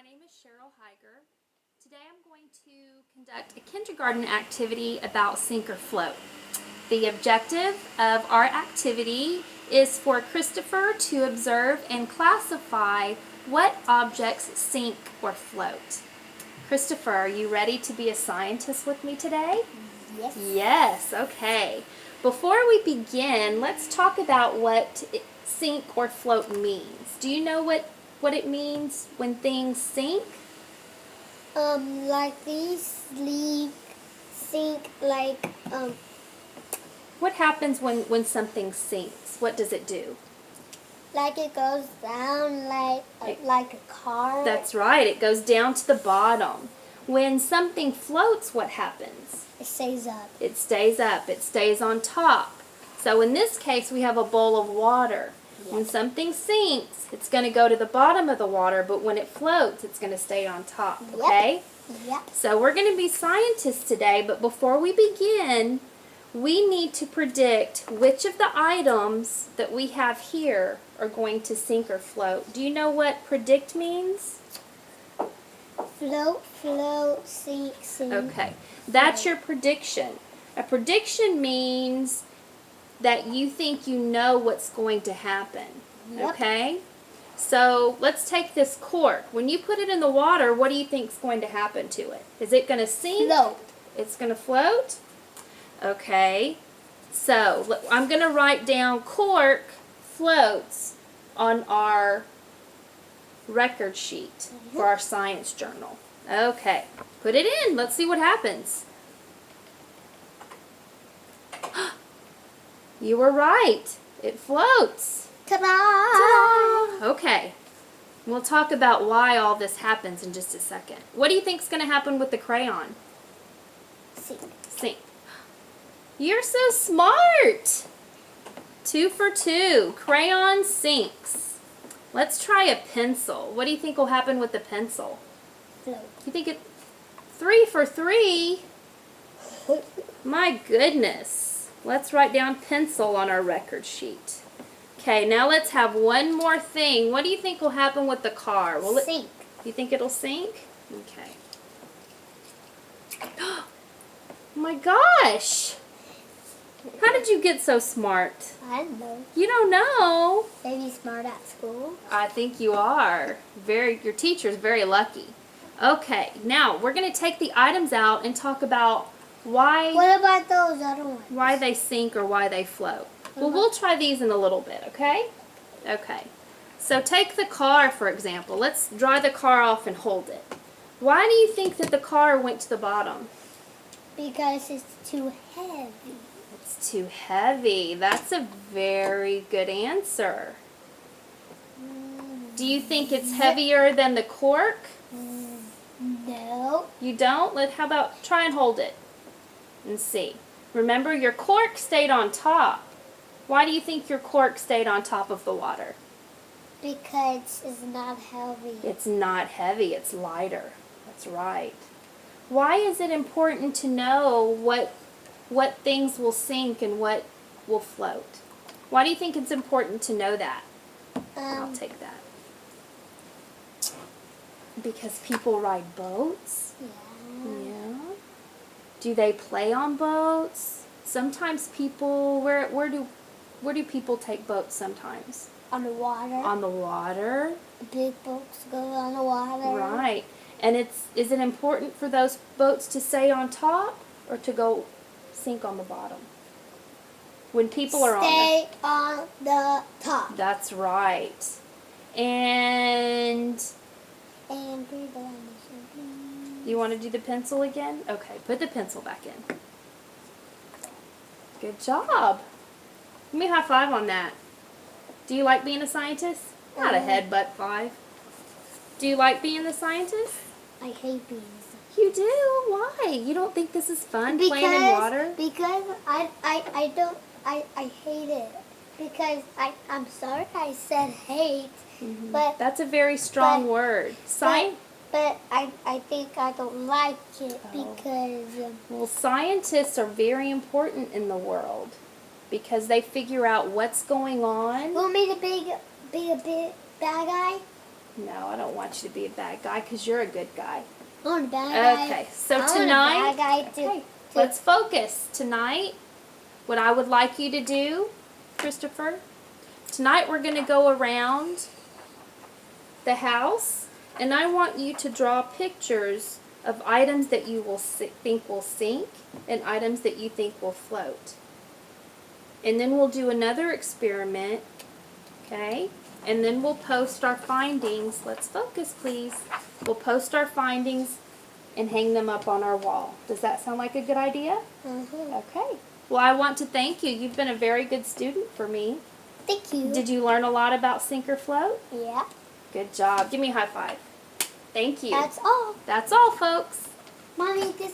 name is Cheryl Heiger. Today I'm going to conduct a kindergarten activity about sink or float. The objective of our activity is for Christopher to observe and classify what objects sink or float. Christopher, are you ready to be a scientist with me today? Yes. Yes, okay. Before we begin, let's talk about what sink or float means. Do you know what it means when things sink? Like these sink What happens when something sinks? What does it do? like it goes down like a car. That's right, it goes down to the bottom. When something floats, what happens? It stays up. It stays up, it stays on top. So in this case, we have a bowl of water. When something sinks, it's going to go to the bottom of the water, but when it floats, it's going to stay on top, okay? Yep. So we're going to be scientists today, but before we begin, we need to predict which of the items that we have here are going to sink or float. Do you know what predict means? Float, sink. Okay, that's your prediction. A prediction means that you think you know what's going to happen, Yep. okay? So let's take this cork. When you put it in the water, what do you think is going to happen to it? Is it going to sink? Float. It's going to float? Okay. So I'm going to write down cork floats on our record sheet for our science journal. Okay. Put it in. Let's see what happens. You were right. It floats. Ta-da! Ta-da! Okay. We'll talk about why all this happens in just a second. What do you think is going to happen with the crayon? Sink. Sink. You're so smart. 2 for 2. Crayon sinks. Let's try a pencil. What do you think will happen with the pencil? Float. You think it 3 for 3? My goodness. Let's write down pencil on our record sheet. Okay, now let's have one more thing. What do you think will happen with the car? Will it Sink. You think it'll sink? Okay. Oh my gosh! How did you get so smart? I don't know. You don't know. Maybe smart at school. I think you are. Your teacher's very lucky. Okay, now we're going to take the items out and talk about why What about those other ones? they sink or why they float. Well, we'll try these in a little bit, okay? Okay. So take the car, for example. Let's dry the car off and hold it. Why do you think that the car went to the bottom? Because it's too heavy. It's too heavy. That's a very good answer. Do you think it's heavier than the cork? No. You don't? How about try and hold it and see. Remember, your cork stayed on top. Why do you think your cork stayed on top of the water? Because it's not heavy. It's not heavy, it's lighter. That's right. Why is it important to know what things will sink and what will float? Why do you think it's important to know that? I'll take that. Because people ride boats? Yeah. Do they play on boats? Sometimes people, where do people take boats sometimes? On the water. On the water. Big boats go on the water. Right. And is it important for those boats to stay on top or to go sink on the bottom? When people are Stay on the top. That's right. And breathe on the you want to do the pencil again? Okay, put the pencil back in. Good job. Give me a high five on that. Do you like being a scientist? Not a headbutt 5. Do you like being a scientist? I hate being You do? Why? You don't think this is fun playing in water? Because I hate it. Because I'm sorry I said hate, but That's a very strong word. but I think I don't like it because Well, scientists are very important in the world because they figure out what's going on. want me to be a big bad guy? No, I don't want you to be a bad guy because you're a good guy. I want a bad guy. Okay, so I want tonight, a bad guy too. okay, let's focus. Tonight, what I would like you to do, Christopher, tonight we're going to go around the house, and I want you to draw pictures of items that you will think will sink and items that you think will float. And then we'll do another experiment, okay? And then we'll post our findings. Let's focus, please. We'll post our findings and hang them up on our wall. Does that sound like a good idea? Mm-hmm. Okay. Well, I want to thank you. You've been a very good student for me. Thank you. Did you learn a lot about sink or float? Yeah. Good job. Give me a high five. Thank you. That's all. That's all, folks. Mommy, this